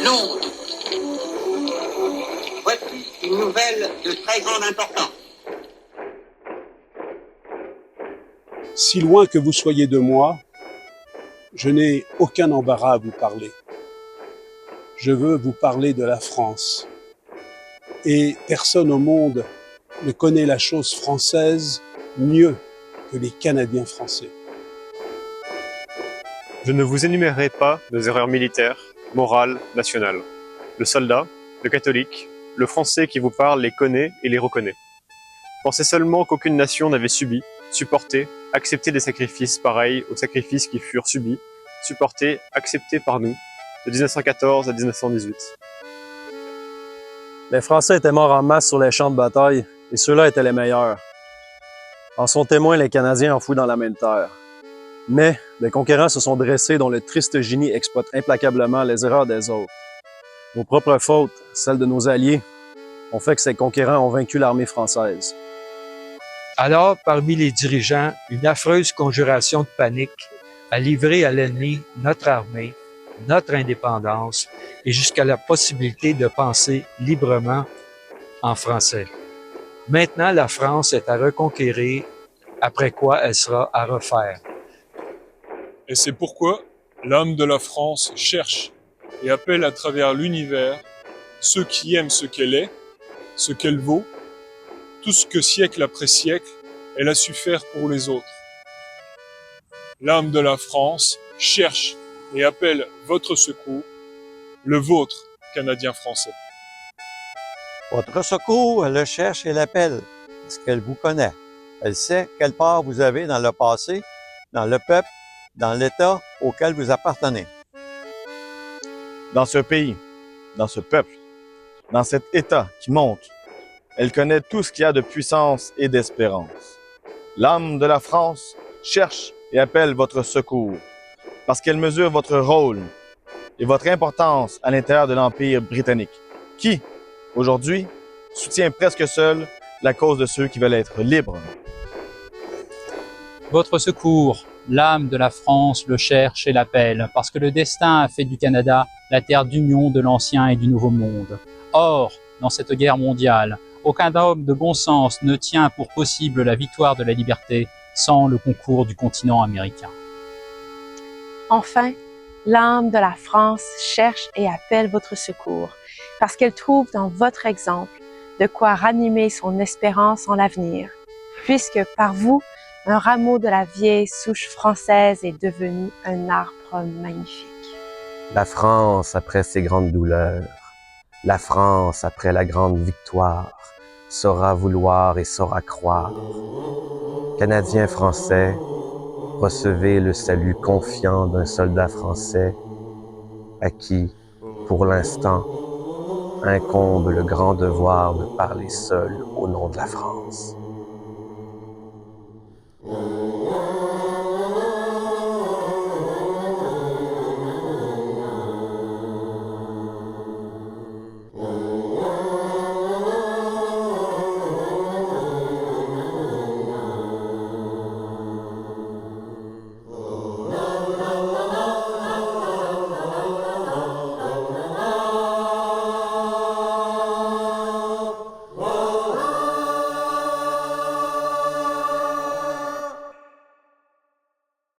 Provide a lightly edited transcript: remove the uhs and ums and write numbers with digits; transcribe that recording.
Londres. Voici une nouvelle de très grande importance. Si loin que vous soyez de moi, je n'ai aucun embarras à vous parler. Je veux vous parler de la France. Et personne au monde ne connaît la chose française mieux que les Canadiens français. Je ne vous énumérerai pas nos erreurs militaires, morales, nationales. Le soldat, le catholique, le français qui vous parle les connaît et les reconnaît. Pensez seulement qu'aucune nation n'avait subi, supporté, accepté des sacrifices pareils aux sacrifices qui furent subis, supportés, acceptés par nous, de 1914 à 1918. Les Français étaient morts en masse sur les champs de bataille, et ceux-là étaient les meilleurs. En sont témoins les Canadiens enfouis dans la même terre. Mais des conquérants se sont dressés dont le triste génie exploite implacablement les erreurs des autres. Nos propres fautes, celles de nos alliés, ont fait que ces conquérants ont vaincu l'armée française. Alors, parmi les dirigeants, une affreuse conjuration de panique a livré à l'ennemi notre armée, notre indépendance et jusqu'à la possibilité de penser librement en français. Maintenant, la France est à reconquérir, après quoi elle sera à refaire. Et c'est pourquoi l'âme de la France cherche et appelle à travers l'univers ceux qui aiment ce qu'elle est, ce qu'elle vaut, tout ce que siècle après siècle, elle a su faire pour les autres. L'âme de la France cherche et appelle votre secours, le vôtre, Canadiens français. Votre secours, elle le cherche et l'appelle, parce qu'elle vous connaît. Elle sait quelle part vous avez dans le passé, dans le peuple, dans l'État auquel vous appartenez. Dans ce pays, dans ce peuple, dans cet État qui monte, elle connaît tout ce qu'il y a de puissance et d'espérance. L'âme de la France cherche et appelle votre secours, parce qu'elle mesure votre rôle et votre importance à l'intérieur de l'Empire britannique, qui, aujourd'hui, soutient presque seul la cause de ceux qui veulent être libres. Votre secours, l'âme de la France le cherche et l'appelle, parce que le destin a fait du Canada la terre d'union de l'Ancien et du Nouveau Monde. Or, dans cette guerre mondiale, aucun homme de bon sens ne tient pour possible la victoire de la liberté sans le concours du continent américain. Enfin, l'âme de la France cherche et appelle votre secours, parce qu'elle trouve dans votre exemple de quoi ranimer son espérance en l'avenir, puisque par vous, un rameau de la vieille souche française est devenu un arbre magnifique. La France après ses grandes douleurs, la France après la grande victoire, saura vouloir et saura croire. Canadiens français, recevez le salut confiant d'un soldat français à qui, pour l'instant, incombe le grand devoir de parler seul au nom de la France.